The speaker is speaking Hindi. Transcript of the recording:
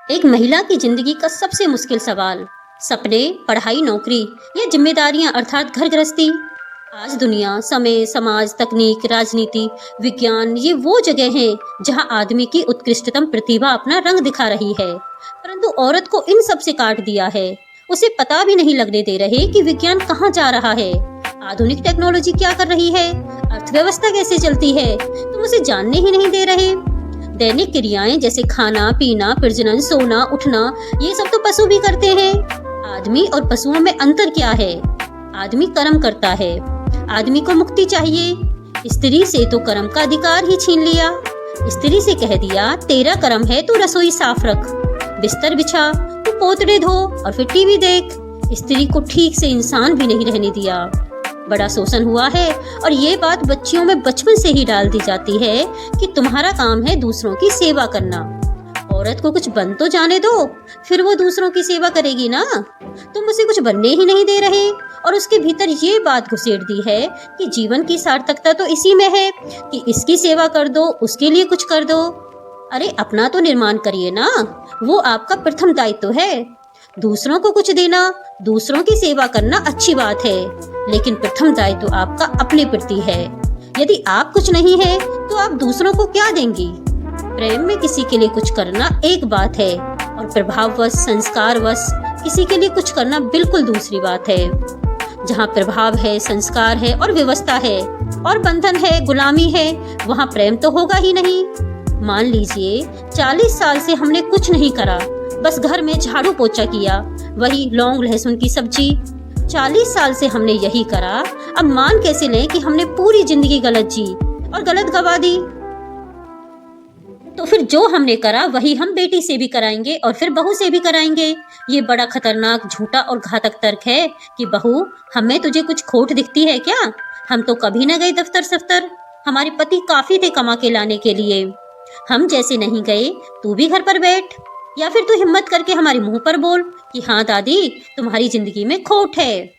एक महिला की जिंदगी का सबसे मुश्किल सवाल, सपने, पढ़ाई, नौकरी या जिम्मेदारियां अर्थात घर गृहस्थी। आज दुनिया, समय, समाज, तकनीक, राजनीति, विज्ञान ये वो जगह हैं जहां आदमी की उत्कृष्टतम प्रतिभा अपना रंग दिखा रही है, परंतु औरत को इन सब से काट दिया है। उसे पता भी नहीं लगने दे रहे कि विज्ञान कहाँ जा रहा है, आधुनिक टेक्नोलॉजी क्या कर रही है, अर्थव्यवस्था कैसे चलती है, तुम उसे जानने ही नहीं दे रहे। दैनिक क्रियाएं जैसे खाना, पीना, प्रजनन, सोना, उठना, ये सब तो पशु भी करते हैं। आदमी और पशुओं में अंतर क्या है? आदमी कर्म करता है, आदमी को मुक्ति चाहिए। स्त्री से तो कर्म का अधिकार ही छीन लिया। स्त्री से कह दिया, तेरा कर्म है तू रसोई साफ रख, बिस्तर बिछा, तू पोतड़े धो और फिर टीवी देख। स्त्री को ठीक से इंसान भी नहीं रहने दिया। बड़ा शोषण हुआ है और ये बात बच्चियों में बचपन से ही डाल दी जाती है कि तुम्हारा काम है दूसरों की सेवा करना। औरत को कुछ बन तो जाने दो, फिर वो दूसरों की सेवा करेगी ना। तुम उसे कुछ बनने ही नहीं दे रहे और उसके भीतर ये बात घुसेड़ दी है कि जीवन की सार्थकता तो इसी में है कि इसकी सेवा कर दो, उसके लिए कुछ कर दो। अरे अपना तो निर्माण करिए ना, वो आपका प्रथम दायित्व है। दूसरों को कुछ देना, दूसरों की सेवा करना अच्छी बात है, लेकिन प्रथम दायित्व आपका अपने प्रति है। यदि आप कुछ नहीं है तो आप दूसरों को क्या देंगी? प्रेम में किसी के लिए कुछ करना एक बात है और प्रभाववश, संस्कारवश किसी के लिए कुछ करना बिल्कुल दूसरी बात है। जहाँ प्रभाव है, संस्कार है और व्यवस्था है और बंधन है, गुलामी है, वहाँ प्रेम तो होगा ही नहीं। मान लीजिए 40 साल से हमने कुछ नहीं करा, बस घर में झाड़ू पोछा किया, वही लौंग लहसुन की सब्जी। 40 साल से हमने यही करा, अब मान कैसे लें कि हमने पूरी जिंदगी गलत जी और गलत गवा दी? तो फिर जो हमने करा वही हम बेटी से भी कराएंगे और फिर बहू से भी कराएंगे। ये बड़ा खतरनाक, झूठा और घातक तर्क है कि बहू, हमें तुझे कुछ खोट दिखती है क्या? हम तो कभी न गए दफ्तर सफ्तर, हमारे पति काफी थे कमा के लाने के लिए। हम जैसे नहीं गए, तू भी घर पर बैठ। या फिर तू हिम्मत करके हमारे मुंह पर बोल कि हाँ दादी, तुम्हारी जिंदगी में खोट है।